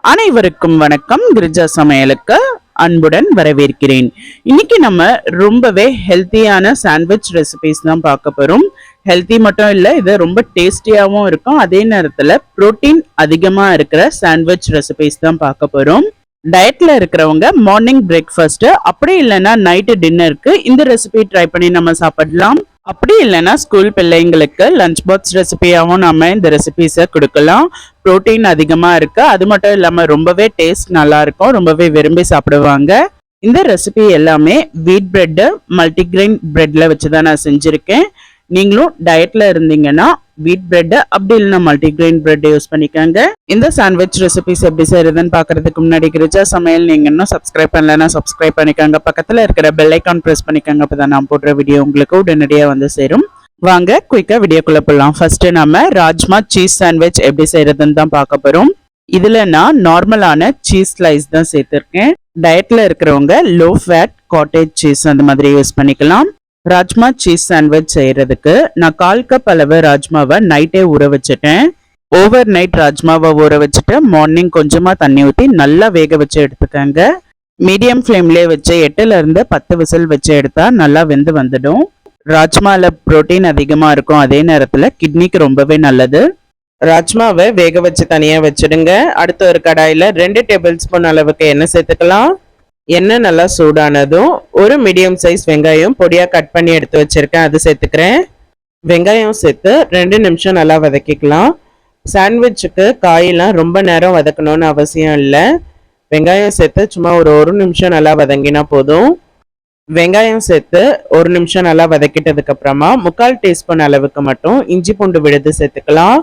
அனைவருக்கும் வணக்கம். கிரிஜா சமையலுக்கு அன்புடன் வரவேற்கிறேன். இன்னைக்கு நம்ம ரொம்பவே ஹெல்த்தியான சாண்ட்விச் ரெசிபிஸ் தான் பார்க்க போறோம். ஹெல்த்தி மட்டும் இல்லை, இது ரொம்ப டேஸ்டியாகவும் இருக்கும். அதே நேரத்தில் புரோட்டீன் அதிகமாக இருக்கிற சாண்ட்விச் ரெசிபிஸ் தான் பார்க்க போறோம். டயட்ல இருக்கிறவங்க மார்னிங் பிரேக்ஃபாஸ்ட், அப்படி இல்லைன்னா நைட்டு டின்னருக்கு இந்த ரெசிபி ட்ரை பண்ணி நம்ம சாப்பிடலாம். அப்படி இல்லைன்னா ஸ்கூல் பிள்ளைங்களுக்கு லஞ்ச் பாக்ஸ் ரெசிபியாகவும் நம்ம இந்த ரெசிபிஸை கொடுக்கலாம். ப்ரோட்டீன் அதிகமாக இருக்கு, அது மட்டும் இல்லாமல் ரொம்பவே டேஸ்ட் நல்லா இருக்கும், ரொம்பவே விரும்பி சாப்பிடுவாங்க. இந்த ரெசிபி எல்லாமே வீட் பிரெட்டு மல்டிகிரெயின் பிரெட்ல வச்சு தான் நான் செஞ்சுருக்கேன். நீங்களும் டயட்ல இருந்தீங்கன்னா வீட் பிரெட் அப்படி இல்லைன்னா மல்டிகிரெயின் பிரெட் யூஸ் பண்ணிக்கோங்க. இந்த சாண்ட்விச் ரெசிபிஸ் எப்படி செய்யறதுன்னு பாக்குறதுக்கு முன்னாடி கிரிஜா சமையல் நீங்க இன்னும் சப்ஸ்கிரைப் பண்ணலன்னா சப்ஸ்கிரைப் பண்ணிக்கோங்க. பக்கத்துல இருக்கிற பெல் ஐக்கான் பிரஸ் பண்ணிக்கோங்க. அப்பதான் நான் போடுற வீடியோ உங்களுக்கு உடனடியாக வந்து சேரும். வாங்க குயிக்கா வீடியோக்குள்ள போடலாம். ஃபர்ஸ்ட் நம்ம ராஜ்மா சீஸ் சாண்ட்விச் எப்படி செய்யறதுன்னு தான் பார்க்க போறோம். இதுல நான் நார்மலான சீஸ் ஸ்லைஸ் தான் சேர்த்திருக்கேன். டயட்ல இருக்கிறவங்க லோ ஃபேட் காட்டேஜ் சீஸ் அந்த மாதிரி யூஸ் பண்ணிக்கலாம். ராஜ்மா சீஸ் சாண்ட்விச் செய்யறதுக்கு நான் 1/4 கப் அளவு ராஜ்மாவை நைட்டே ஊற வச்சுட்டேன். ஓவர் நைட் ராஜ்மாவை ஊற வச்சுட்டு மார்னிங் கொஞ்சமா தண்ணி ஊற்றி நல்லா வேக வச்சு எடுத்துக்கோங்க. மீடியம் ஃப்ளேம்லேயே வச்சு 8ல இருந்து 10 விசில் வச்சு எடுத்தா நல்லா வெந்து வந்துடும். ராஜ்மால புரோட்டீன் அதிகமா இருக்கும், அதே நேரத்துல கிட்னிக்கு ரொம்பவே நல்லது. ராஜ்மாவை வேக வச்சு தனியா வச்சிடுங்க. அடுத்த ஒரு கடாயில 2 டேபிள் ஸ்பூன் அளவுக்கு எண்ணெய் சேர்த்துக்கலாம். எண்ணெய் நல்லா சூடானதும் ஒரு மீடியம் சைஸ் வெங்காயம் பொடியாக கட் பண்ணி எடுத்து வச்சிருக்கேன், அது சேர்த்துக்கிறேன். வெங்காயம் சேர்த்து 2 நிமிஷம் நல்லா வதக்கிக்கலாம். சாண்ட்விச்சுக்கு காயெல்லாம் ரொம்ப நேரம் வதக்கணும்னு அவசியம் இல்லை. வெங்காயம் சேர்த்து சும்மா ஒரு நிமிஷம் நல்லா வதங்கினா போதும். வெங்காயம் சேர்த்து 1 நிமிஷம் நல்லா வதக்கிட்டதுக்கு அப்புறமா 1/4 டீஸ்பூன் அளவுக்கு மட்டும் இஞ்சி பூண்டு விழுது சேர்த்துக்கலாம்.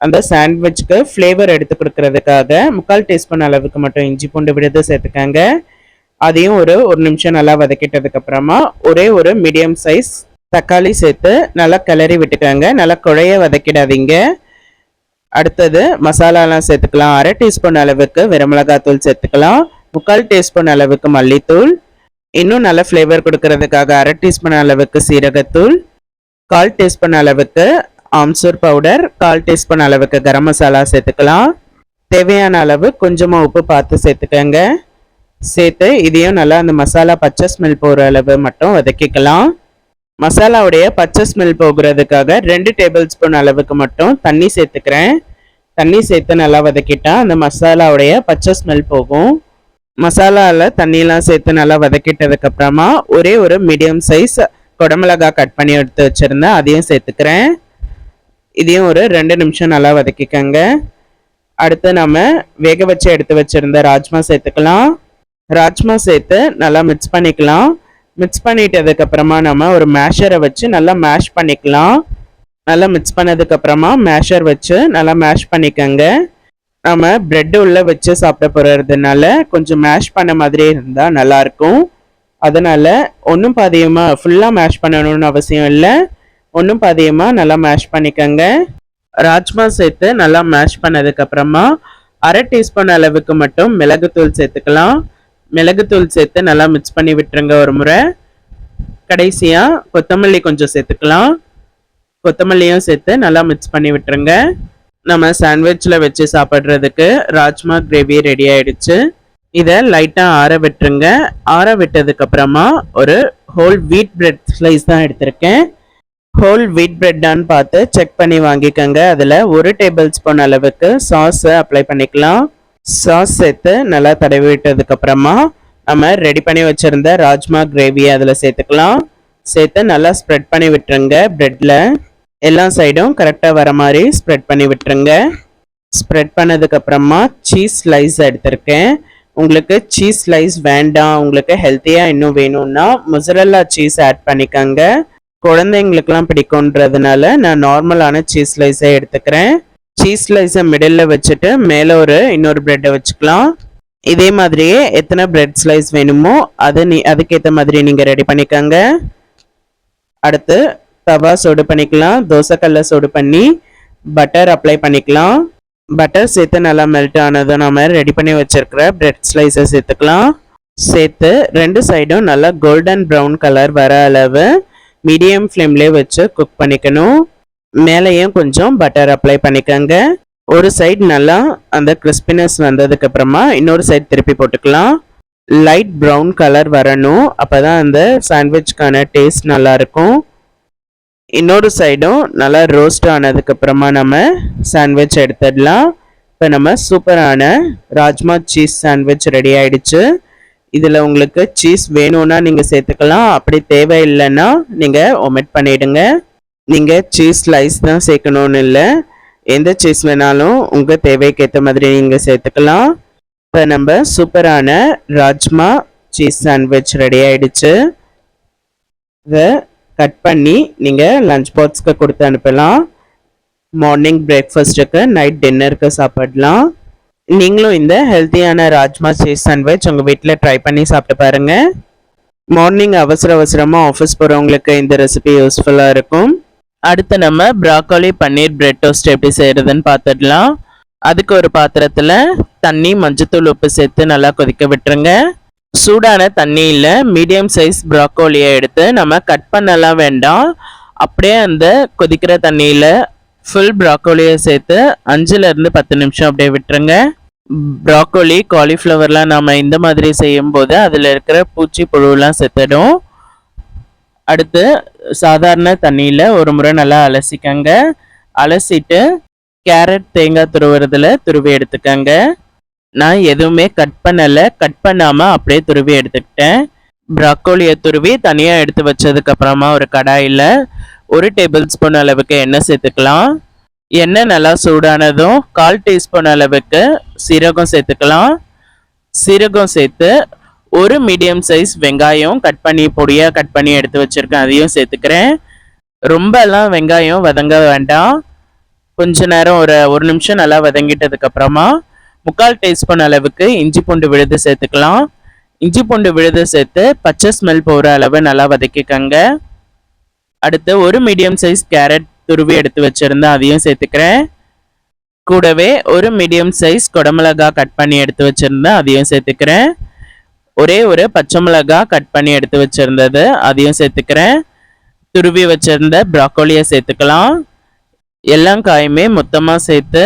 அந்த சாண்ட்விச்சுக்கு ஃப்ளேவர் எடுத்து கொடுக்கறதுக்காக 1/4 டீஸ்பூன் அளவுக்கு மட்டும் இஞ்சி பூண்டு விழுது சேர்த்துக்காங்க. அதையும் ஒரு நிமிஷம் நல்லா வதக்கிட்டதுக்கு அப்புறமா ஒரு மீடியம் சைஸ் தக்காளி சேர்த்து நல்லா கிளறி விட்டுக்காங்க. நல்லா குழைய வதக்கிடாதீங்க. அடுத்தது மசாலாலாம் சேர்த்துக்கலாம். 1/2 டீஸ்பூன் அளவுக்கு வெறுமிளகாத்தூள் சேர்த்துக்கலாம். 1/4 டீஸ்பூன் அளவுக்கு மல்லித்தூள், இன்னும் நல்ல ஃப்ளேவர் கொடுக்கறதுக்காக 1/2 டீஸ்பூன் அளவுக்கு சீரகத்தூள், 1/4 டீஸ்பூன் அளவுக்கு ஆம்சூர் பவுடர், 1/4 டீஸ்பூன் அளவுக்கு கரம் மசாலா சேர்த்துக்கலாம். தேவையான அளவு கொஞ்சமாக உப்பு பார்த்து சேர்த்துக்கங்க. சேர்த்து இதையும் நல்லா அந்த மசாலா பச்சை ஸ்மெல் போகிற அளவு மட்டும் வதக்கிக்கலாம். மசாலாவுடைய பச்சை ஸ்மெல் போகிறதுக்காக 2 டேபிள் ஸ்பூன் அளவுக்கு மட்டும் தண்ணி சேர்த்துக்கிறேன். தண்ணி சேர்த்து நல்லா வதக்கிட்டா அந்த மசாலாவுடைய பச்சை ஸ்மெல் போகும். மசாலாவில் தண்ணியெலாம் சேர்த்து நல்லா வதக்கிட்டதுக்கு அப்புறமா ஒரு மீடியம் சைஸ் குடமிளகாய் கட் பண்ணி எடுத்து வச்சுருந்தேன், அதையும் சேர்த்துக்கிறேன். இதையும் 2 நிமிஷம் நல்லா வதக்கிக்கங்க. அடுத்து நம்ம வேக வச்சு எடுத்து வச்சிருந்த ராஜ்மா சேர்த்துக்கலாம். ராஜ்மா சேர்த்து நல்லா மிக்ஸ் பண்ணிக்கலாம். மிக்ஸ் பண்ணிட்டதுக்கு அப்புறமா நம்ம ஒரு மேஷரை வச்சு நல்லா மேஷ் பண்ணிக்கலாம். நல்லா மிக்ஸ் பண்ணதுக்கு அப்புறமா மேஷர் வச்சு நல்லா மேஷ் பண்ணிக்கங்க. நம்ம பிரெட் உள்ள வச்சு சாப்பிட போறதுனால கொஞ்சம் மேஷ் பண்ண மாதிரி இருந்தால் நல்லா இருக்கும். அதனால ஒன்றும் பாதியமாக ஃபுல்லாக மேஷ் பண்ணணும்னு அவசியம் இல்லை, ஒன்றும் பாதியமாக நல்லா மேஷ் பண்ணிக்கங்க. ராஜ்மா சேர்த்து நல்லா மேஷ் பண்ணதுக்கு அப்புறமா 1/2 டீஸ்பூன் அளவுக்கு மட்டும் மிளகுத்தூள் சேர்த்துக்கலாம். மிளகுத்தூள் சேர்த்து நல்லா மிக்ஸ் பண்ணி விட்டுருங்க ஒரு முறை. கடைசியாக கொத்தமல்லி கொஞ்சம் சேர்த்துக்கலாம். கொத்தமல்லியும் சேர்த்து நல்லா மிக்ஸ் பண்ணி விட்டுருங்க. நம்ம சாண்ட்விச்சில் வச்சு சாப்பிட்றதுக்கு ராஜ்மா கிரேவி ரெடி ஆயிடுச்சு. இதை லைட்டாக ஆற விட்டுருங்க. ஆற விட்டதுக்கு அப்புறமா ஒரு ஹோல் வீட் பிரெட் ஸ்லைஸ் தான் எடுத்திருக்கேன். ஹோல் வீட் பிரெட்டான்னு பார்த்து செக் பண்ணி வாங்கிக்கோங்க. அதில் 1 டேபிள் ஸ்பூன் அளவுக்கு சாஸை அப்ளை பண்ணிக்கலாம். சாஸ் சேர்த்து நல்லா தடவி விட்டதுக்கு அப்புறமா நம்ம ரெடி பண்ணி வச்சுருந்த ராஜ்மா கிரேவியை அதில் சேர்த்துக்கலாம். சேர்த்து நல்லா ஸ்ப்ரெட் பண்ணி விட்டுருங்க. பிரெட்டில் எல்லா சைடும் கரெக்டாக வர மாதிரி ஸ்ப்ரெட் பண்ணி விட்டுருங்க. ஸ்ப்ரெட் பண்ணதுக்கு அப்புறமா சீஸ் ஸ்லைஸ் எடுத்திருக்கேன். உங்களுக்கு சீஸ் ஸ்லைஸ் வேண்டாம், உங்களுக்கு ஹெல்த்தியாக இன்னும் வேணும்னா மொசரல்லா சீஸ் ஆட் பண்ணிக்கோங்க. குழந்தைங்களுக்குலாம் பிடிக்கும்ன்றதுனால நான் நார்மலான சீஸ் ஸ்லைஸை எடுத்துக்கிறேன். சீஸ் ஸ்லைஸை மிடில் வச்சுட்டு மேலே இன்னொரு பிரெட்டை வச்சுக்கலாம். இதே மாதிரியே எத்தனை பிரெட் ஸ்லைஸ் வேணுமோ அதுக்கேற்ற மாதிரி நீங்கள் ரெடி பண்ணிக்கோங்க. அடுத்து தவா சூடு பண்ணிக்கலாம். தோசைக்கல்லை சூடு பண்ணி பட்டர் அப்ளை பண்ணிக்கலாம். பட்டர் சேர்த்து நல்லா மெல்ட் ஆனதும் நம்ம ரெடி பண்ணி வச்சிருக்கிற பிரெட் ஸ்லைஸை சேர்த்துக்கலாம். சேர்த்து 2 சைடும் நல்லா கோல்டன் ப்ரௌன் கலர் வர அளவு மீடியம் ஃப்ளேம்லேயே வச்சு குக் பண்ணிக்கணும். மேலேயும் கொஞ்சம் பட்டர் அப்ளை பண்ணிக்கோங்க. ஒரு சைடு நல்லா அந்த கிறிஸ்பினஸ் வந்ததுக்கு அப்புறமா இன்னொரு சைடு திருப்பி போட்டுக்கலாம். லைட் ப்ரௌன் கலர் வரணும், அப்பதான் அந்த சாண்ட்விச்க்கான டேஸ்ட் நல்லா இருக்கும். இன்னொரு சைடும் நல்லா ரோஸ்ட் ஆனதுக்கு அப்புறமா நம்ம சாண்ட்விச் எடுத்துடலாம். இப்போ நம்ம சூப்பரான ராஜ்மா சீஸ் சாண்ட்விச் ரெடி ஆயிடுச்சு. இதில் உங்களுக்கு சீஸ் வேணும்னா நீங்கள் சேர்த்துக்கலாம், அப்படி தேவையில்லைன்னா நீங்கள் ஒமிட் பண்ணிடுங்க. நீங்கள் சீஸ் ஸ்லைஸ் தான் சேர்க்கணும்னு இல்லை, எந்த சீஸ் வேணாலும் உங்கள் தேவைக்கு ஏற்ற மாதிரி நீங்கள் சேர்த்துக்கலாம். இப்போ நம்ம சூப்பரான ராஜ்மா சீஸ் சாண்ட்விச் ரெடி ஆயிடுச்சு. இதை கட் பண்ணி நீங்கள் லஞ்ச் பாக்ஸ்க்கு கொடுத்து அனுப்பலாம். மார்னிங் பிரேக்ஃபாஸ்ட்டுக்கு, நைட் டின்னருக்கு சாப்பிடலாம். நீங்களும் இந்த ஹெல்த்தியான ராஜ்மா சீஸ் சாண்ட்விச் உங்கள் வீட்டில் ட்ரை பண்ணி சாப்பிட்டு பாருங்கள். மார்னிங் அவசரமாக ஆஃபீஸ் போகிறவங்களுக்கு இந்த ரெசிபி யூஸ்ஃபுல்லாக இருக்கும். அடுத்து நம்ம ப்ராக்கோலி பன்னீர் பிரெட் டோஸ்ட் எப்படி செய்கிறதுன்னு பார்த்துடலாம். அதுக்கு ஒரு பாத்திரத்தில் தண்ணி, மஞ்சத்தூள், உப்பு சேர்த்து நல்லா கொதிக்க விட்டுருங்க. சூடான தண்ணியில் மீடியம் சைஸ் ப்ராக்கோலியை எடுத்து நம்ம கட் பண்ணலாம் வேண்டாம், அப்படியே அந்த கொதிக்கிற தண்ணியில் ஃபுல் ப்ராக்கோலியை சேர்த்து 5லேருந்து 10 நிமிஷம் அப்படியே விட்டுருங்க. ப்ராக்கோலி, காலிஃப்ளவர்லாம் நம்ம இந்த மாதிரி செய்யும்போது அதில் இருக்கிற பூச்சி புழுலாம் செத்துடும். அடுத்து சாதாரண தண்ணியில் ஒரு முறை நல்லா அலசிக்கங்க. அலசிட்டு கேரட், தேங்காய் துருவுறதுல துருவி எடுத்துக்கங்க. நான் எதுவுமே கட் பண்ணலை, கட் பண்ணாமல் அப்படியே துருவி எடுத்துக்கிட்டேன். ப்ராக்கோலியை துருவி தனியாக எடுத்து வச்சதுக்கு அப்புறமா ஒரு கடாயில் 1 டேபிள் ஸ்பூன் அளவுக்கு எண்ணெய் சேர்த்துக்கலாம். எண்ணெய் நல்லா சூடானதும் 1/4 டீஸ்பூன் அளவுக்கு சீரகம் சேர்த்துக்கலாம். சீரகம் சேர்த்து ஒரு மீடியம் சைஸ் வெங்காயம் பொடியாக கட் பண்ணி எடுத்து வச்சுருக்கேன், அதையும் சேர்த்துக்கிறேன். ரொம்பலாம் வெங்காயம் வதங்க வேண்டாம், கொஞ்ச நேரம் ஒரு நிமிஷம் நல்லா வதங்கிட்டதுக்கப்புறமா 3/4 டீஸ்பூன் அளவுக்கு இஞ்சி பூண்டு விழுது சேர்த்துக்கலாம். இஞ்சி பூண்டு விழுது சேர்த்து பச்சை ஸ்மெல் போகிற அளவு நல்லா வதக்கிக்கங்க. அடுத்து ஒரு மீடியம் சைஸ் கேரட் துருவி எடுத்து வச்சுருந்தேன், அதையும் சேர்த்துக்கிறேன். கூடவே ஒரு மீடியம் சைஸ் குடமிளகா கட் பண்ணி எடுத்து வச்சுருந்தேன், அதையும் சேர்த்துக்கிறேன். ஒரு பச்சை மிளகா கட் பண்ணி எடுத்து வச்சுருந்தது, அதையும் சேர்த்துக்கிறேன். துருவி வச்சுருந்த ப்ராக்கோலியை சேர்த்துக்கலாம். எல்லா காயுமே மொத்தமாக சேர்த்து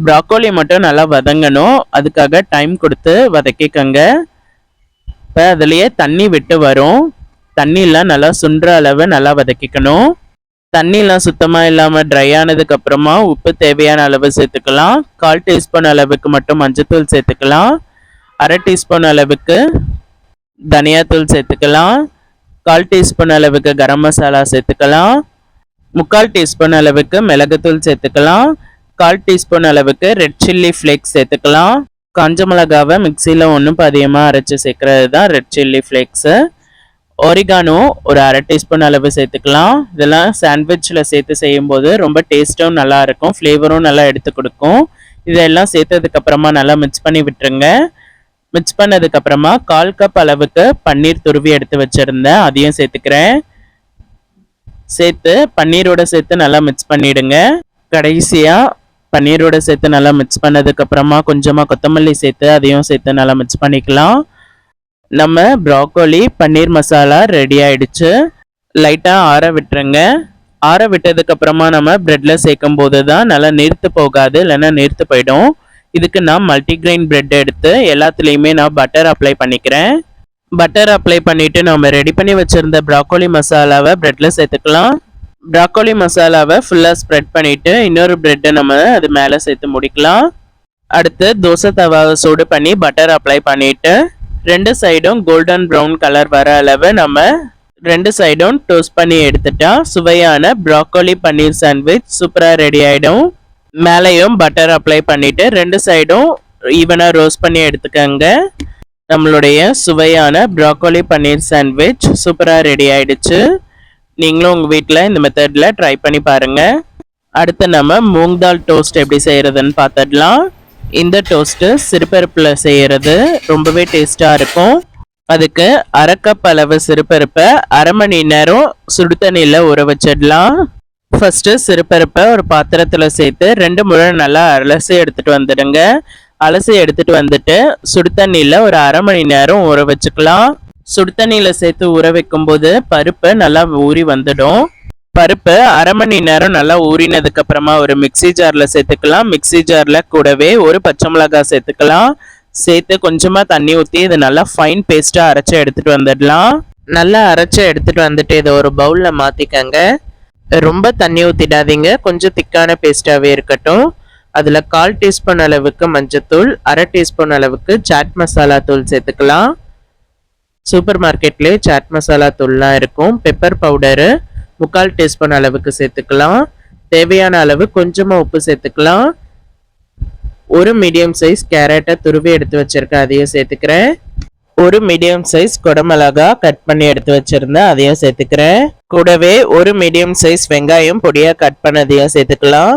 ப்ராக்கோலி மட்டும் நல்லா வதங்கணும், அதுக்காக டைம் கொடுத்து வதக்கிக்கங்க. இப்போ அதுலேயே தண்ணி விட்டு வரும், தண்ணியெலாம் நல்லா சுண்டுற அளவு நல்லா வதக்கிக்கணும். தண்ணியெலாம் சுத்தமாக இல்லாமல் ட்ரை ஆனதுக்கப்புறமா உப்பு தேவையான அளவு சேர்த்துக்கலாம். 1/4 டீஸ்பூன் அளவுக்கு மட்டும் மஞ்சத்தூள் சேர்த்துக்கலாம். 1/2 டீஸ்பூன் அளவுக்கு தனியாத்தூள் சேர்த்துக்கலாம். 1/4 டீஸ்பூன் அளவுக்கு கரம் மசாலா சேர்த்துக்கலாம். 3/4 டீஸ்பூன் அளவுக்கு மிளகுத்தூள் சேர்த்துக்கலாம். 1/4 டீஸ்பூன் அளவுக்கு ரெட் சில்லி ஃப்ளேக்ஸ் சேர்த்துக்கலாம். காஞ்ச மிளகாவை மிக்சியில் ஒன்றும் அதிகமாக அரைச்சி சேர்க்கறது தான் ரெட் சில்லி ஃப்ளேக்ஸு. ஒரிகானோ ஒரு 1/2 டீஸ்பூன் அளவு சேர்த்துக்கலாம். இதெல்லாம் சாண்ட்விச்சில் சேர்த்து செய்யும்போது ரொம்ப டேஸ்ட்டும் நல்லா இருக்கும், ஃப்ளேவரும் நல்லா எடுத்து கொடுக்கும். இதெல்லாம் சேர்த்ததுக்கப்புறமா நல்லா மிக்ஸ் பண்ணி விட்டுருங்க. மிக்ஸ் பண்ணதுக்கப்புறமா 1/4 கப் அளவுக்கு பன்னீர் துருவி எடுத்து வச்சுருந்தேன், அதையும் சேர்த்துக்கிறேன். சேர்த்து பன்னீரோட சேர்த்து நல்லா மிக்ஸ் பண்ணிவிடுங்க. கடைசியாக பன்னீரோட சேர்த்து நல்லா மிக்ஸ் பண்ணதுக்கப்புறமா கொஞ்சமாக கொத்தமல்லி சேர்த்து அதையும் சேர்த்து நல்லா மிக்ஸ் பண்ணிக்கலாம். நம்ம ப்ராக்கோலி பன்னீர் மசாலா ரெடி ஆயிடுச்சு. லைட்டாக ஆற விட்டுருங்க. ஆற விட்டதுக்கப்புறமா நம்ம ப்ரெட்டில் சேர்க்கும் போது தான் நல்லா நீர்த்து போகாது, இல்லைன்னா நீர்த்து போயிடும். இதுக்கு நான் மல்டிக்ரெயின் பிரெட் எடுத்து எல்லாத்துலேயுமே நான் பட்டர் அப்ளை பண்ணிக்கிறேன். பட்டர் அப்ளை பண்ணிவிட்டு நம்ம ரெடி பண்ணி வச்சுருந்த ப்ராக்கோலி மசாலாவை ப்ரெட்டில் சேர்த்துக்கலாம். ப்ராக்கோலி மசாலாவை ஃபுல்லாக ஸ்ப்ரெட் பண்ணிவிட்டு இன்னொரு ப்ரெட்டை நம்ம அது மேலே சேர்த்து முடிக்கலாம். அடுத்து தோசை தவாவை சூடு பண்ணி பட்டர் அப்ளை பண்ணிவிட்டு 2 சைடும் கோல்டன் ப்ரௌன் கலர் வர அளவு நம்ம 2 சைடும் டோஸ்ட் பண்ணி எடுத்துட்டா சுவையான ப்ராக்கோலி பன்னீர் சாண்ட்விச் சூப்பராக ரெடி ஆகிடும். மேலேயும் பட்டர் அப்ளை பண்ணிவிட்டு 2 சைடும் ஈவனாக ரோஸ்ட் பண்ணி எடுத்துக்கோங்க. நம்மளுடைய சுவையான ப்ராக்கோலி பன்னீர் சாண்ட்விச் சூப்பராக ரெடி ஆகிடுச்சு. நீங்களும் உங்கள் வீட்டில் இந்த மெத்தடில் ட்ரை பண்ணி பாருங்கள். அடுத்து நம்ம மூங் தால் டோஸ்ட் எப்படி செய்கிறதுன்னு பார்த்துடலாம். இந்த டோஸ்ட்டு சிறுபருப்பில் செய்கிறது ரொம்பவே டேஸ்ட்டாக இருக்கும். அதுக்கு 1/2 கப் அளவு சிறுபருப்பை 1/2 மணி நேரம் சுடு தண்ணியில் ஊற வச்சிடலாம். ஃபஸ்ட்டு சிறுபருப்பை ஒரு பாத்திரத்தில் சேர்த்து 2 முறை நல்லா அலசி எடுத்துகிட்டு வந்துடுங்க. அலசி எடுத்துகிட்டு வந்துட்டு சுடு தண்ணியில் ஒரு 1/2 மணி நேரம் ஊற வச்சுக்கலாம். சுடு தண்ணியில் சேர்த்து ஊற வைக்கும்போது பருப்பு நல்லா ஊறி வந்துடும். பருப்பு அரை மணி நேரம் நல்லா ஊறினதுக்கு அப்புறமா ஒரு மிக்ஸி ஜார்ல சேர்த்துக்கலாம். மிக்ஸி ஜார்ல கூடவே ஒரு பச்சை மிளகாய் சேர்த்துக்கலாம். சேர்த்து கொஞ்சமா தண்ணி ஊற்றி இதை நல்லா ஃபைன் பேஸ்டா அரைச்சி எடுத்துட்டு வந்துடலாம். நல்லா அரைச்சி எடுத்துட்டு வந்துட்டு இதை ஒரு பவுல்ல மாத்திக்கங்க. ரொம்ப தண்ணி ஊற்றிடாதீங்க, கொஞ்சம் திக்கான பேஸ்டாவே இருக்கட்டும். அதில் 1/4 டீஸ்பூன் அளவுக்கு மஞ்சத்தூள், அரை டீஸ்பூன் அளவுக்கு சாட் மசாலா தூள் சேர்த்துக்கலாம். சூப்பர் மார்க்கெட்லேயே சாட் மசாலா தூள்லாம் இருக்கும். பெப்பர் பவுடரு 3/4 டீஸ்பூன் அளவுக்கு சேர்த்துக்கலாம். தேவையான அளவு கொஞ்சமாக உப்பு சேர்த்துக்கலாம். ஒரு மீடியம் சைஸ் கேரட்டை துருவி எடுத்து வச்சிருக்கேன், அதையும் சேர்த்துக்கிறேன். ஒரு மீடியம் சைஸ் குடமிளகா கட் பண்ணி எடுத்து வச்சிருந்தேன், அதையும் சேர்த்துக்கிறேன். கூடவே ஒரு மீடியம் சைஸ் வெங்காயம் பொடியாக கட் பண்ணதையும் சேர்த்துக்கலாம்.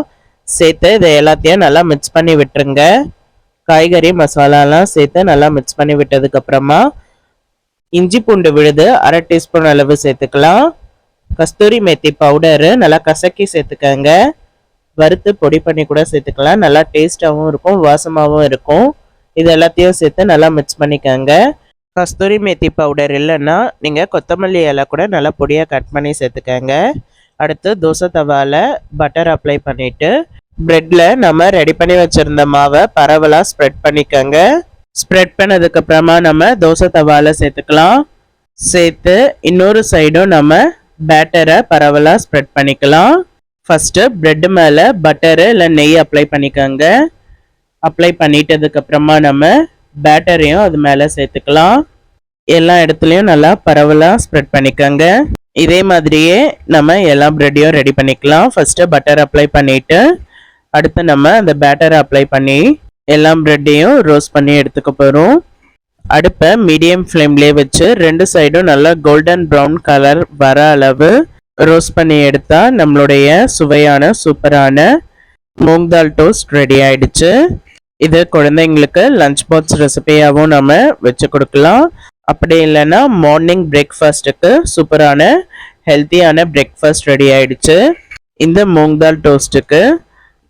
சேர்த்து இதை எல்லாத்தையும் நல்லா மிக்ஸ் பண்ணி விட்டுருங்க. காய்கறி மசாலாலாம் சேர்த்து நல்லா மிக்ஸ் பண்ணி விட்டதுக்கு அப்புறமா இஞ்சி பூண்டு விழுது அரை டீஸ்பூன் அளவு சேர்த்துக்கலாம். கஸ்தூரி மேத்தி பவுடரு நல்லா கசக்கி சேர்த்துக்கங்க. வறுத்து பொடி பண்ணி கூட சேர்த்துக்கலாம். நல்லா டேஸ்டாகவும் இருக்கும், வாசமாகவும் இருக்கும். இது எல்லாத்தையும் சேர்த்து நல்லா மிக்ஸ் பண்ணிக்கோங்க. கஸ்தூரி மேத்தி பவுடர் இல்லைன்னா நீங்கள் கொத்தமல்லி இலை கூட நல்லா பொடியாக கட் பண்ணி சேர்த்துக்கங்க. அடுத்து தோசை தவாவில் பட்டர் அப்ளை பண்ணிவிட்டு ப்ரெட்டில் நம்ம ரெடி பண்ணி வச்சுருந்த மாவை பரவலாக ஸ்ப்ரெட் பண்ணிக்கோங்க. ஸ்ப்ரெட் பண்ணதுக்கப்புறமா நம்ம தோசை தவாவில் சேர்த்துக்கலாம். சேர்த்து இன்னொரு சைடும் நம்ம பேட்டரை பரவலாக ஸ்ப்ரெட் பண்ணிக்கலாம். ஃபஸ்ட்டு ப்ரெட்டு மேலே பட்டரு இல்லை நெய் அப்ளை பண்ணிக்கோங்க. அப்ளை பண்ணிட்டதுக்கப்புறமா நம்ம பேட்டரையும் அது மேலே சேர்த்துக்கலாம். எல்லா இடத்துலையும் நல்லா பரவலாக ஸ்ப்ரெட் பண்ணிக்கோங்க. இதே மாதிரியே நம்ம எல்லா ப்ரெட்டையும் ரெடி பண்ணிக்கலாம். ஃபஸ்ட்டு பட்டர் அப்ளை பண்ணிவிட்டு அடுத்து நம்ம அந்த பேட்டரை அப்ளை பண்ணி எல்லா ப்ரெட்டையும் ரோஸ்ட் பண்ணி எடுத்துக்க போகிறோம். அடுப்பை மீடியம் ஃப்ளேம்லேயே வச்சு 2 சைடும் நல்லா கோல்டன் ப்ரௌன் கலர் வர அளவு ரோஸ்ட் பண்ணி எடுத்தால் நம்மளுடைய சுவையான சூப்பரான மூங் தால் டோஸ்ட் ரெடி ஆயிடுச்சு. இது குழந்தைங்களுக்கு லஞ்ச் பாக்ஸ் ரெசிபியாகவும் நம்ம வச்சு கொடுக்கலாம். அப்படி இல்லைன்னா மார்னிங் பிரேக்ஃபாஸ்ட்டுக்கு சூப்பரான ஹெல்த்தியான பிரேக்ஃபாஸ்ட் ரெடி ஆயிடுச்சு. இந்த மூங் தால் டோஸ்ட்டுக்கு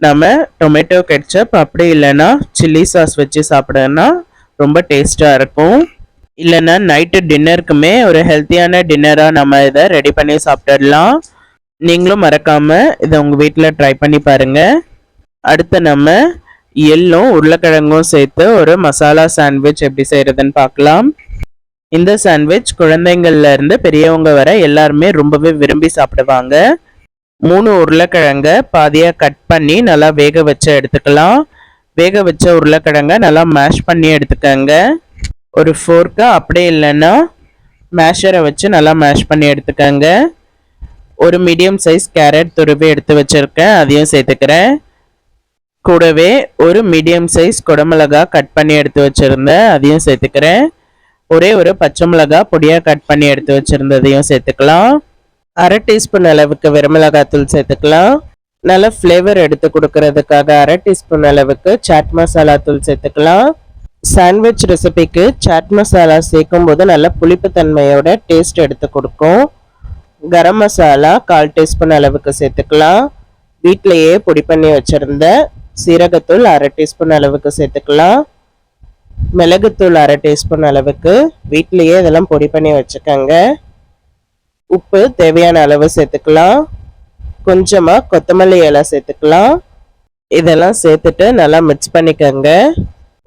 நம்ம டொமேட்டோ கெட்சப் அப்படி இல்லைன்னா சில்லி சாஸ் வச்சு சாப்பிடணும்னா ரொம்ப டேஸ்ட்டாக இருக்கும். இல்லைன்னா நைட்டு டின்னருக்குமே ஒரு ஹெல்த்தியான டின்னராக நம்ம இதை ரெடி பண்ணி சாப்பிட்டுடலாம். நீங்களும் மறக்காமல் இதை உங்கள் வீட்டில் ட்ரை பண்ணி பாருங்கள். அடுத்து நம்ம எள்ளும் உருளைக்கிழங்கும் சேர்த்து ஒரு மசாலா சாண்ட்விச் எப்படி செய்கிறதுன்னு பார்க்கலாம். இந்த சாண்ட்விச் குழந்தைங்கள்லேருந்து பெரியவங்க வர எல்லாருமே ரொம்பவே விரும்பி சாப்பிடுவாங்க. 3 உருளைக்கிழங்க பாதியாக கட் பண்ணி நல்லா வேக வச்சு எடுத்துக்கலாம். வேக வச்ச உருளைக்கிழங்க நல்லா மேஷ் பண்ணி எடுத்துக்கோங்க. ஒரு ஃபோர்க்கை அப்படியே இல்லைன்னா மேஷரை வச்சு நல்லா மேஷ் பண்ணி எடுத்துக்கோங்க. ஒரு மீடியம் சைஸ் கேரட் துருவி எடுத்து வச்சுருக்கேன், அதையும் சேர்த்துக்கிறேன். கூடவே ஒரு மீடியம் சைஸ் குடமிளகா கட் பண்ணி எடுத்து வச்சுருந்தேன், அதையும் சேர்த்துக்கிறேன். ஒரே ஒரு பச்சை மிளகா பொடியாக கட் பண்ணி எடுத்து வச்சுருந்ததையும் சேர்த்துக்கலாம். அரை டீஸ்பூன் அளவுக்கு வெறுமிளகாத்தூள் சேர்த்துக்கலாம். நல்ல ஃப்ளேவர் எடுத்து கொடுக்கறதுக்காக அரை டீஸ்பூன் அளவுக்கு சாட் மசாலா தூள் சேர்த்துக்கலாம். சாண்ட்விச் ரெசிபிக்கு சாட் மசாலா சேர்க்கும் போது நல்ல புளிப்புத்தன்மையோட டேஸ்ட் எடுத்து கொடுக்கும். கரம் மசாலா 1/4 டீஸ்பூன் அளவுக்கு சேர்த்துக்கலாம். வீட்டிலையே பொடி பண்ணி வச்சுருந்த சீரகத்தூள் அரை டீஸ்பூன் அளவுக்கு சேர்த்துக்கலாம். மிளகுத்தூள் அரை டீஸ்பூன் அளவுக்கு வீட்டிலையே இதெல்லாம் பொடி பண்ணி வச்சுக்கோங்க. உப்பு தேவையான அளவு சேர்த்துக்கலாம். கொஞ்சமாக கொத்தமல்லி இலை சேர்த்துக்கலாம். இதெல்லாம் சேர்த்துட்டு நல்லா மிக்ஸ் பண்ணிக்கோங்க.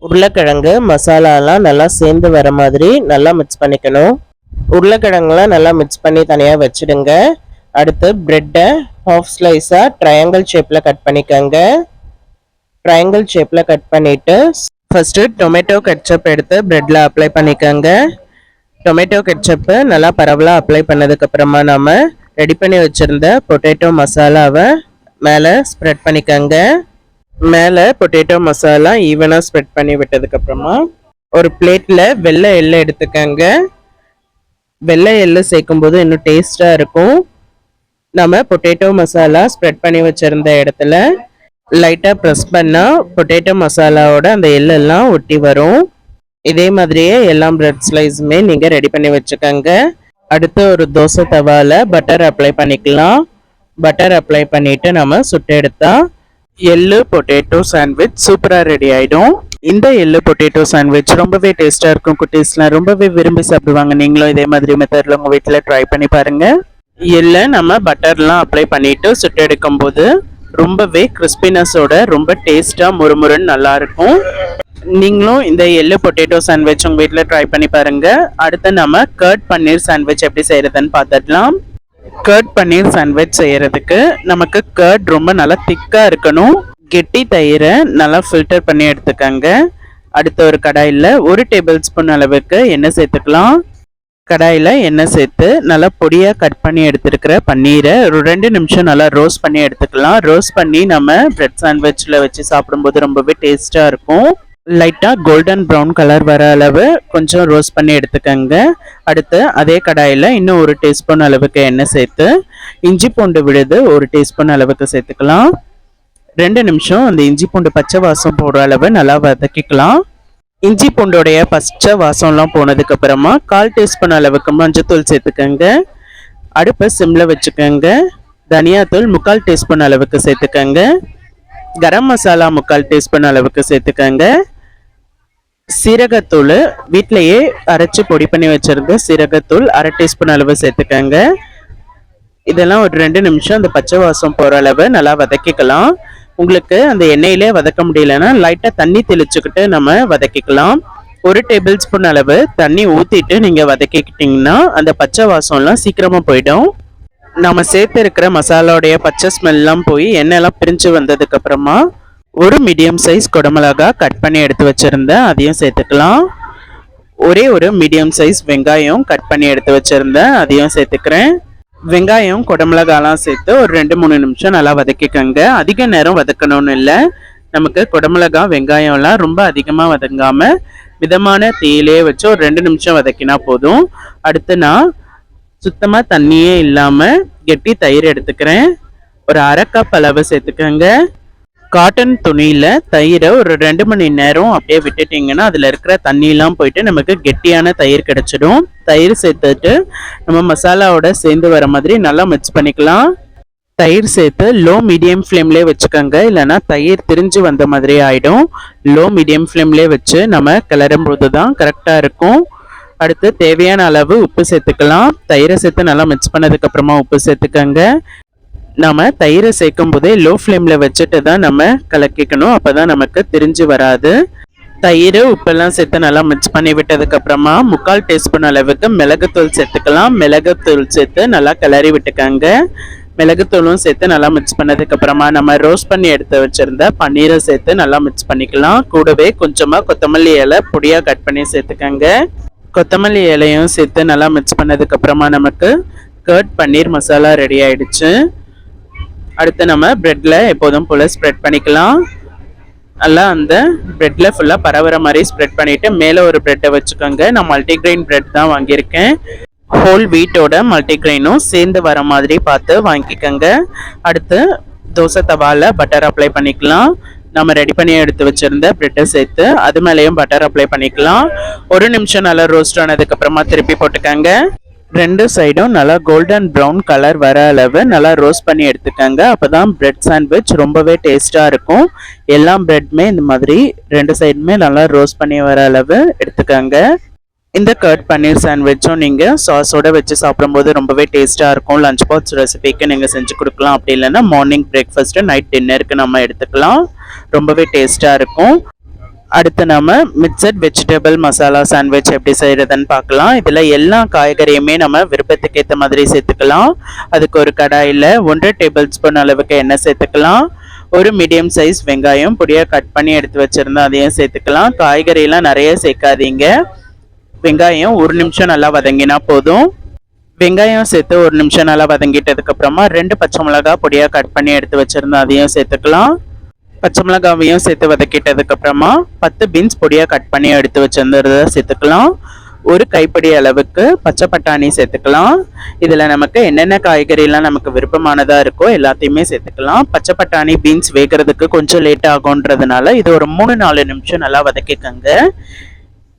உருளைக்கிழங்கு மசாலாலாம் நல்லா சேர்ந்து வர மாதிரி நல்லா மிக்ஸ் பண்ணிக்கணும். உருளைக்கிழங்குலாம் நல்லா மிக்ஸ் பண்ணி தனியாக வச்சுடுங்க. அடுத்து ப்ரெட்டை ஹாஃப் ஸ்லைஸாக ட்ரையாங்கிள் ஷேப்பில் கட் பண்ணிக்கோங்க. ட்ரையாங்கிள் ஷேப்பில் கட் பண்ணிவிட்டு ஃபஸ்ட்டு டொமேட்டோ கெட்சப் எடுத்து ப்ரெட்டில் அப்ளை பண்ணிக்கோங்க. டொமேட்டோ கெட்சப்பு நல்லா பரவலாக அப்ளை பண்ணதுக்கப்புறமா நம்ம ரெடி பண்ணி வச்சுருந்த பொட்டேட்டோ மசாலாவை மேலே ஸ்ப்ரெட் பண்ணிக்கோங்க. மேலே பொட்டேட்டோ மசாலா ஈவனாக ஸ்ப்ரெட் பண்ணி விட்டதுக்கப்புறமா ஒரு பிளேட்டில் வெள்ளை எள்ளு எடுத்துக்கோங்க. வெள்ளை எள்ளு சேர்க்கும்போது இன்னும் டேஸ்ட்டாக இருக்கும். நம்ம பொட்டேட்டோ மசாலா ஸ்ப்ரெட் பண்ணி வச்சுருந்த இடத்துல லைட்டாக ப்ரெஸ் பண்ணால் பொட்டேட்டோ மசாலாவோட அந்த எள்ளெல்லாம் ஒட்டி வரும். இதே மாதிரியே எல்லா பிரெட் ஸ்லைஸுமே நீங்கள் ரெடி பண்ணி வச்சுக்கோங்க. அடுத்து ஒரு தோசை தவாவில் பட்டர் அப்ளை பண்ணிக்கலாம். பட்டர் அப்ளை பண்ணிவிட்டு நம்ம சுட்டு எடுத்தா எள்ளு பொட்டேட்டோ சாண்ட்விச் சூப்பராக ரெடி ஆகிடும். இந்த எள்ளு பொட்டேட்டோ சாண்ட்விச் ரொம்பவே டேஸ்ட்டாக இருக்கும். குட்டீஸ்லாம் ரொம்பவே விரும்பி சாப்பிடுவாங்க. நீங்களும் இதே மாதிரி மெத்தடில் உங்கள் வீட்டில் ட்ரை பண்ணி பாருங்கள். இல்லை நம்ம பட்டர்லாம் அப்ளை பண்ணிட்டு சுட்டு எடுக்கும் போது ரொம்பவே கிறிஸ்பினஸோட ரொம்ப டேஸ்டா முறுமுறுன்னு நல்லா இருக்கும். நீங்களும் இந்த எல்லோ பொட்டேட்டோ சாண்ட்விச் உங்க வீட்டில் ட்ரை பண்ணி பாருங்க. அடுத்து நம்ம கர்ட் பன்னீர் சாண்ட்விச் எப்படி செய்யறதுன்னு பார்த்துடலாம். கர்ட் பன்னீர் சாண்ட்விச் செய்யறதுக்கு நமக்கு கர்ட் ரொம்ப நல்லா திக்கா இருக்கணும். கெட்டி தயிரை நல்லா ஃபில்டர் பண்ணி எடுத்துக்கங்க. அடுத்த ஒரு கடாயில் 1 டேபிள் ஸ்பூன் அளவுக்கு எண்ணெய் சேர்த்துக்கலாம். கடாயில் எண்ணெய் சேர்த்து நல்லா பொடியாக கட் பண்ணி எடுத்துருக்கிற பன்னீரை ஒரு 2 நிமிஷம் நல்லா ரோஸ்ட் பண்ணி எடுத்துக்கலாம். ரோஸ்ட் பண்ணி நம்ம பிரெட் சாண்ட்விச்சில் வச்சு சாப்பிடும்போது ரொம்பவே டேஸ்ட்டாக இருக்கும். லைட்டாக கோல்டன் ப்ரௌன் கலர் வர அளவு கொஞ்சம் ரோஸ்ட் பண்ணி எடுத்துக்கங்க. அடுத்து அதே கடாயில் இன்னும் 1 டீஸ்பூன் அளவுக்கு எண்ணெய் சேர்த்து இஞ்சி பூண்டு விழுது 1 டீஸ்பூன் அளவுக்கு சேர்த்துக்கலாம். 2 நிமிஷம் அந்த இஞ்சி பூண்டு பச்சை வாசம் போடுற அளவு நல்லா வதக்கிக்கலாம். இஞ்சி பூண்டோடைய பச்சை வாசம்லாம் போனதுக்கு அப்புறமா 1/4 டீஸ்பூன் அளவுக்கு மஞ்சத்தூள் சேர்த்துக்கங்க. அடுப்பை சிம்ல வச்சுக்கோங்க. தனியாத்தூள் 3/4 டீஸ்பூன் அளவுக்கு சேர்த்துக்கங்க. கரம் மசாலா 3/4 டீஸ்பூன் அளவுக்கு சேர்த்துக்கங்க. சீரகத்தூள் வீட்டிலையே அரைச்சி பொடி பண்ணி வச்சிருந்த சீரகத்தூள் 1/2 டீஸ்பூன் அளவு சேர்த்துக்கங்க. இதெல்லாம் ஒரு 2 நிமிஷம் அந்த பச்சை வாசம் போகிற அளவு நல்லா வதக்கிக்கலாம். உங்களுக்கு அந்த எண்ணெயிலே வதக்க முடியலன்னா லைட்டாக தண்ணி தெளிச்சுக்கிட்டு நம்ம வதக்கிக்கலாம். 1 டேபிள் ஸ்பூன் அளவு தண்ணி ஊற்றிட்டு நீங்கள் வதக்கிக்கிட்டிங்கன்னா அந்த பச்சை வாசம்லாம் சீக்கிரமாக போயிடும். நம்ம சேர்த்து இருக்கிற மசாலாவுடைய பச்சை ஸ்மெல்லாம் போய் எண்ணெய்லாம் பிரிஞ்சு வந்ததுக்கு அப்புறமா ஒரு மீடியம் சைஸ் குடமிளகா கட் பண்ணி எடுத்து வச்சிருந்தேன், அதையும் சேர்த்துக்கலாம். ஒரு மீடியம் சைஸ் வெங்காயம் கட் பண்ணி எடுத்து வச்சிருந்தேன், அதையும் சேர்த்துக்கிறேன். வெங்காயம் குடமிளகாலாம் சேர்த்து ஒரு 2-3 நிமிஷம் நல்லா வதக்கிக்கங்க. அதிக நேரம் வதக்கணும்னு இல்லை. நமக்கு குடமிளகா வெங்காயம்லாம் ரொம்ப அதிகமாக வதங்காம மிதமான தீயிலே வச்சு ஒரு 2 நிமிஷம் வதக்கினா போதும். அடுத்து நான் சுத்தமாக தண்ணியே இல்லாமல் கெட்டி தயிர் எடுத்துக்கிறேன். ஒரு 1/2 கப் அளவு சேர்த்துக்கங்க. காட்டன் துணியில் தயிரை ஒரு 2 மணி நேரம் அப்படியே விட்டுட்டிங்கன்னா அதில் இருக்கிற தண்ணியெலாம் போயிட்டு நமக்கு கெட்டியான தயிர் கிடச்சிடும். தயிர் சேர்த்துட்டு நம்ம மசாலாவோட சேர்ந்து வர மாதிரி நல்லா மிக்ஸ் பண்ணிக்கலாம். தயிர் சேர்த்து லோ மீடியம் ஃப்ளேம்லேயே வச்சுக்கோங்க, இல்லைன்னா தயிர் திரிஞ்சு வந்த மாதிரி ஆகிடும். லோ மீடியம் ஃப்ளேம்லேயே வச்சு நம்ம கிளறும் போது தான் கரெக்டாக இருக்கும். அடுத்து தேவையான அளவு உப்பு சேர்த்துக்கலாம். தயிரை சேர்த்து நல்லா மிக்ஸ் பண்ணதுக்கு அப்புறமா உப்பு சேர்த்துக்கங்க. நம்ம தயிரை சேர்க்கும் போதே லோ ஃப்ளேமில் வச்சுட்டு தான் நம்ம கலக்கிக்கணும், அப்போ தான் நமக்கு திரிஞ்சு வராது. தயிர் உப்பெல்லாம் சேர்த்து நல்லா மிக்ஸ் பண்ணி விட்டதுக்கு அப்புறமா 3/4 டீஸ்பூன் அளவுக்கு மிளகுத்தூள் சேர்த்துக்கலாம். மிளகுத்தூள் சேர்த்து நல்லா கிளறி விட்டுக்கங்க. மிளகுத்தூளும் சேர்த்து நல்லா மிக்ஸ் பண்ணதுக்கு அப்புறமா நம்ம ரோஸ்ட் பண்ணி எடுத்து வச்சிருந்த பன்னீரை சேர்த்து நல்லா மிக்ஸ் பண்ணிக்கலாம். கூடவே கொஞ்சமாக கொத்தமல்லி இலை பொடியாக கட் பண்ணி சேர்த்துக்கங்க. கொத்தமல்லி இலையும் சேர்த்து நல்லா மிக்ஸ் பண்ணதுக்கு அப்புறமா நமக்கு கர்ட் பன்னீர் மசாலா ரெடி ஆயிடுச்சு. அடுத்து நம்ம பிரெட்ல எப்போதும் போல ஸ்ப்ரெட் பண்ணிக்கலாம். நல்லா அந்த பிரெட்ல ஃபுல்லாக பரவுற மாதிரி ஸ்ப்ரெட் பண்ணிட்டு மேலே ஒரு பிரெட்டை வச்சுக்கோங்க. நான் மல்டிகிரெயின் பிரெட் தான் வாங்கியிருக்கேன். ஹோல் வீட்டோட மல்டிகிரெயினும் சேர்ந்து வர மாதிரி பார்த்து வாங்கிக்கோங்க. அடுத்து தோசை தவால பட்டர் அப்ளை பண்ணிக்கலாம். நம்ம ரெடி பண்ணி எடுத்து வச்சிருந்த பிரெட்டை சேர்த்து அது மேலேயும் பட்டர் அப்ளை பண்ணிக்கலாம். 1 நிமிஷம் நல்லா ரோஸ்ட் ஆனதுக்கு அப்புறமா திருப்பி போட்டுக்கோங்க. 2 சைடும் நல்லா கோல்டன் ப்ரௌன் கலர் வர அளவு நல்லா ரோஸ்ட் பண்ணி எடுத்துக்கோங்க. அப்போதான் பிரெட் சாண்ட்விச் ரொம்பவே டேஸ்ட்டாக இருக்கும். எல்லா பிரெட்மே இந்த மாதிரி 2 சைடுமே நல்லா ரோஸ்ட் பண்ணி வர அளவு எடுத்துக்கோங்க. இந்த கர்ட் பன்னீர் சாண்ட்விச்சும் நீங்கள் சாஸோட வச்சு சாப்பிடும்போது ரொம்பவே டேஸ்ட்டாக இருக்கும். லஞ்ச் பாக்ஸ் ரெசிபிக்கு நீங்கள் செஞ்சு கொடுக்கலாம். அப்படி இல்லைன்னா மார்னிங் பிரேக்ஃபாஸ்ட்டு நைட் டின்னருக்கு நம்ம எடுத்துக்கலாம். ரொம்பவே டேஸ்ட்டாக இருக்கும். அடுத்து நம்ம மிக்சட் வெஜிடபிள் மசாலா சாண்ட்விச் எப்படி செய்கிறதுன்னு பார்க்கலாம். இதில் எல்லா காய்கறியுமே நம்ம விருப்பத்துக்கு ஏற்ற மாதிரி சேர்த்துக்கலாம். அதுக்கு ஒரு கடாயில் 1 டேபிள் ஸ்பூன் அளவுக்கு எண்ணெய் சேர்த்துக்கலாம். ஒரு மீடியம் சைஸ் வெங்காயம் பொடியாக கட் பண்ணி எடுத்து வச்சுருந்தோம், அதையும் சேர்த்துக்கலாம். காய்கறியெல்லாம் நிறைய சேர்க்காதீங்க. வெங்காயம் 1 நிமிஷம் நல்லா வதங்கினா போதும். வெங்காயம் சேர்த்து 1 நிமிஷம் நல்லா வதங்கிட்டதுக்கு அப்புறமா 2 பச்சை மிளகாய் பொடியாக கட் பண்ணி எடுத்து வச்சுருந்தோம், அதையும் சேர்த்துக்கலாம். பச்சை மிளகாவையும் சேர்த்து வதக்கிட்டதுக்கு அப்புறமா 10 பீன்ஸ் பொடியாக கட் பண்ணி எடுத்து வச்சிருந்ததை சேர்த்துக்கலாம். ஒரு கைப்பிடி அளவுக்கு பச்சை பட்டாணி சேர்த்துக்கலாம். இதில் நமக்கு என்னென்ன காய்கறிலாம் நமக்கு விருப்பமானதாக இருக்கோ எல்லாத்தையுமே சேர்த்துக்கலாம். பச்சை பட்டாணி பீன்ஸ் வேகிறதுக்கு கொஞ்சம் லேட் ஆகுன்றதுனால இது ஒரு 3-4 நிமிஷம் நல்லா வதக்கிக்கங்க.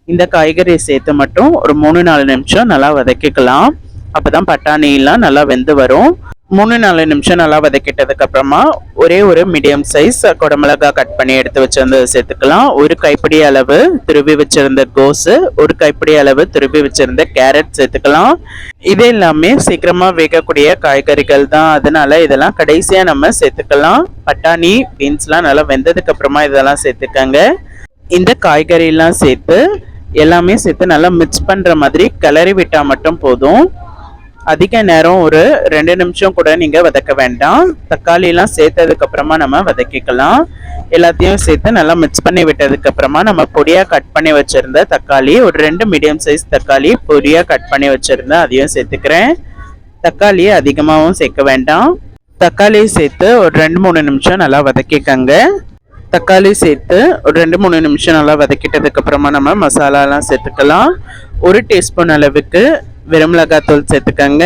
இந்த காய்கறி சேர்த்து மட்டும் ஒரு 3-4 நிமிஷம் நல்லா வதக்கிக்கலாம். அப்போ தான் பட்டாணிலாம் நல்லா வெந்து வரும். 3-4 நிமிஷம் நல்லா வதக்கிட்டதுக்கு அப்புறமா ஒரே ஒரு மீடியம் சைஸ் குடமிளகா கட் பண்ணி எடுத்து வச்சிருந்தது சேர்த்துக்கலாம். ஒரு கைப்பிடி அளவு துருவி வச்சிருந்த கோஸு, ஒரு கைப்பிடி அளவு துருவி வச்சிருந்த கேரட் சேர்த்துக்கலாம். இது எல்லாமே சீக்கிரமா வேகக்கூடிய காய்கறிகள் தான், அதனால இதெல்லாம் கடைசியா நம்ம சேர்த்துக்கலாம். பட்டாணி பீன்ஸ்லாம் நல்லா வெந்ததுக்கு அப்புறமா இதெல்லாம் சேர்த்துக்கங்க. இந்த காய்கறி எல்லாம் சேர்த்து எல்லாமே சேர்த்து நல்லா மிக்ஸ் பண்ற மாதிரி கிளறி விட்டா மட்டும் போதும். அதிக நேரம் ஒரு 2 நிமிஷம் கூட நீங்க வதக்க வேண்டாம். தக்காளி எல்லாம் சேர்த்ததுக்கு அப்புறமா நம்ம வதக்கிக்கலாம். எல்லாத்தையும் சேர்த்து நல்லா மிக்ஸ் பண்ணி விட்டதுக்கு அப்புறமா நம்ம பொடியா கட் பண்ணி வச்சிருந்த தக்காளி, ஒரு 2 மீடியம் சைஸ் தக்காளி பொடியா கட் பண்ணி வச்சிருந்தேன், அதையும் சேர்த்துக்கிறேன். தக்காளி அதிகமாகவும் சேர்க்க வேண்டாம். தக்காளி சேர்த்து ஒரு 2-3 நிமிஷம் நல்லா வதக்கிக்கங்க. தக்காளி சேர்த்து ஒரு 2-3 நிமிஷம் நல்லா வதக்கிட்டதுக்கு அப்புறமா நம்ம மசாலாலாம் சேர்த்துக்கலாம். 1 டீஸ்பூன் அளவுக்கு வெறுமிளகாத்தூள் சேர்த்துக்கங்க.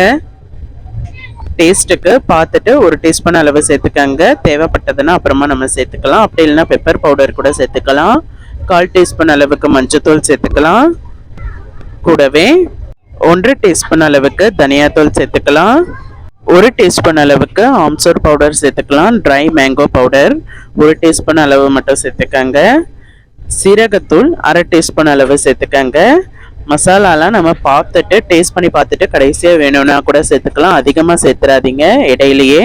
டேஸ்ட்டுக்கு பார்த்துட்டு 1 டீஸ்பூன் அளவு சேர்த்துக்கங்க. தேவைப்பட்டதுன்னா அப்புறமா நம்ம சேர்த்துக்கலாம். அப்படி இல்லைன்னா பெப்பர் பவுடர் கூட சேர்த்துக்கலாம். 1/4 டீஸ்பூன் அளவுக்கு மஞ்சத்தூள் சேர்த்துக்கலாம். கூடவே 1 டீஸ்பூன் அளவுக்கு தனியாத்தூள் சேர்த்துக்கலாம். 1 டீஸ்பூன் அளவுக்கு ஆம்சூர் பவுடர் சேர்த்துக்கலாம். ட்ரை மேங்கோ பவுடர் 1 டீஸ்பூன் அளவு மட்டும் சேர்த்துக்கங்க. சீரகத்தூள் 1/2 டீஸ்பூன் அளவு சேர்த்துக்கங்க. மசாலாலாம் நம்ம பார்த்துட்டு டேஸ்ட் பண்ணி பார்த்துட்டு கடைசியாக வேணும்னா கூட சேர்த்துக்கலாம். அதிகமாக சேர்த்துறாதீங்க இடையிலேயே.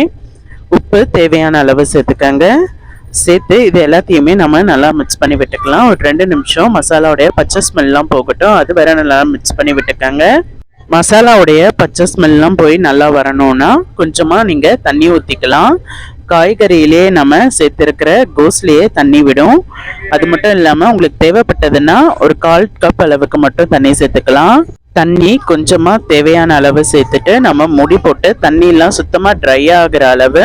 உப்பு தேவையான அளவு சேர்த்துக்கங்க. சேர்த்து இது எல்லாத்தையுமே நம்ம நல்லா மிக்ஸ் பண்ணி விட்டுக்கலாம். ஒரு 2 நிமிஷம் மசாலாவுடைய பச்சை ஸ்மெல்லாம் போகட்டும், அது வர நல்லா மிக்ஸ் பண்ணி விட்டுக்கங்க. மசாலாவுடைய பச்சை ஸ்மெல்லாம் போய் நல்லா வரணும்னா கொஞ்சமாக நீங்கள் தண்ணி ஊற்றிக்கலாம். காய்கறியிலே நம்ம சேர்த்திருக்கிற கோஸ்லேயே தண்ணி விடும். அது மட்டும் இல்லாமல் உங்களுக்கு தேவைப்பட்டதுன்னா ஒரு 1/4 கப் அளவுக்கு மட்டும் தண்ணி சேர்த்துக்கலாம். தண்ணி கொஞ்சமாக தேவையான அளவு சேர்த்துட்டு நம்ம மூடி போட்டு தண்ணியெல்லாம் சுத்தமாக ட்ரை ஆகிற அளவு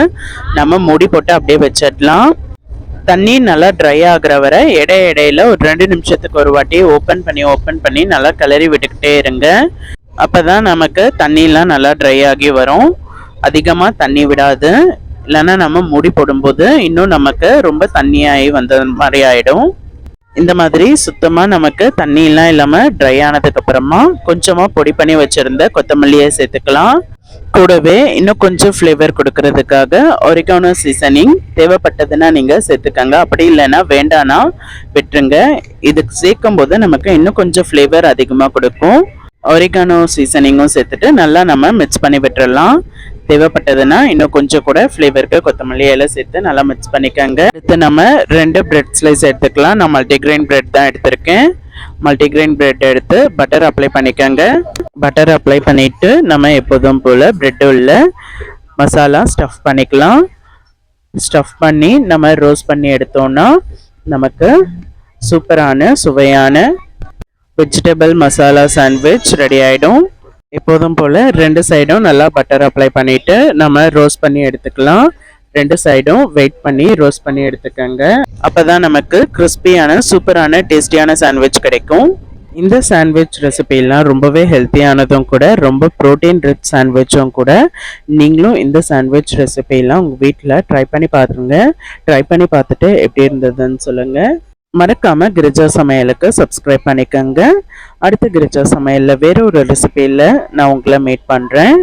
நம்ம மூடி போட்டு அப்படியே வச்சிடலாம். தண்ணி நல்லா ட்ரை ஆகிற வரை இடையில ஒரு 2 நிமிஷத்துக்கு ஒரு வாட்டி ஓப்பன் பண்ணி நல்லா கிளறி விட்டுக்கிட்டே இருங்க. அப்போ தான் நமக்கு தண்ணியெலாம் நல்லா ட்ரை ஆகி வரும். அதிகமாக தண்ணி விடாது, இல்லைன்னா நம்ம மூடி போடும்போது இன்னும் நமக்கு ரொம்ப தண்ணியாகி வந்த மாதிரி ஆகிடும். இந்த மாதிரி சுத்தமாக நமக்கு தண்ணியெல்லாம் இல்லாமல் ட்ரை ஆனதுக்கு அப்புறமா கொஞ்சமாக பொடி பண்ணி வச்சுருந்த கொத்தமல்லியை சேர்த்துக்கலாம். கூடவே இன்னும் கொஞ்சம் ஃப்ளேவர் கொடுக்கறதுக்காக ஒரிகானோ சீசனிங் தேவைப்பட்டதுன்னா நீங்கள் சேர்த்துக்கங்க. அப்படி இல்லைன்னா வேண்டானா விட்டுருங்க. இதுக்கு சேர்க்கும் போது நமக்கு இன்னும் கொஞ்சம் ஃப்ளேவர் அதிகமாக கொடுக்கும். ஒரிகானோ சீசனிங்கும் சேர்த்துட்டு நல்லா நம்ம மிக்ஸ் பண்ணி விட்டுறலாம். தேவைப்பட்டதுன்னா இன்னும் கொஞ்சம் கூட ஃப்ளேவருக்கு கொத்தமல்லி எல்லாம் சேர்த்து நல்லா மிக்ஸ் பண்ணிக்கோங்க. அடுத்து நம்ம 2 பிரெட் ஸ்லைஸ் எடுத்துக்கலாம். நான் மல்டிகிரெயின் பிரெட் தான் எடுத்திருக்கேன். மல்டிகிரெயின் பிரெட் எடுத்து பட்டர் அப்ளை பண்ணிக்கோங்க. பட்டர் அப்ளை பண்ணிவிட்டு நம்ம எப்போதும் போல் பிரெட் உள்ள மசாலா ஸ்டஃப் பண்ணிக்கலாம். ஸ்டஃப் பண்ணி நம்ம ரோஸ்ட் பண்ணி எடுத்தோம்னா நமக்கு சூப்பரான சுவையான வெஜிடபிள் மசாலா சாண்ட்விச் ரெடி ஆகிடும். எப்போதும் போல் 2 சைடும் நல்லா பட்டர் அப்ளை பண்ணிவிட்டு நம்ம ரோஸ்ட் பண்ணி எடுத்துக்கலாம். 2 சைடும் வெயிட் பண்ணி ரோஸ்ட் பண்ணி எடுத்துக்கோங்க. அப்போ தான் நமக்கு கிறிஸ்பியான சூப்பரான டேஸ்டியான சாண்ட்விச் கிடைக்கும். இந்த சாண்ட்விச் ரெசிபிலாம் ரொம்பவே ஹெல்த்தியானதும் கூட, ரொம்ப ப்ரோட்டீன் ரிச் சாண்ட்விச்சும் கூட. நீங்களும் இந்த சாண்ட்விச் ரெசிபிலாம் உங்கள் வீட்டில் ட்ரை பண்ணி பார்த்துருங்க. ட்ரை பண்ணி பார்த்துட்டு எப்படி இருந்ததுன்னு சொல்லுங்கள். மறக்காம கிரிஜா சமையலுக்கு சப்ஸ்கிரைப் பண்ணிக்கோங்க. அடுத்த கிரிஜா சமையலில் வேற ஒரு ரெசிபியில் நான் உங்களை மீட் பண்ணுறேன்.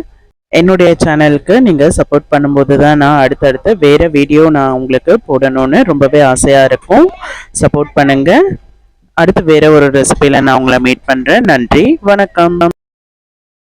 என்னுடைய சேனலுக்கு நீங்கள் சப்போர்ட் பண்ணும்போது தான் நான் அடுத்தடுத்து வேறு வீடியோ நான் உங்களுக்கு போடணும்னு ரொம்பவே ஆசையாக இருக்கும். சப்போர்ட் பண்ணுங்கள். அடுத்து வேற ஒரு ரெசிபியில் நான் உங்களை மீட் பண்ணுறேன். நன்றி, வணக்கம்.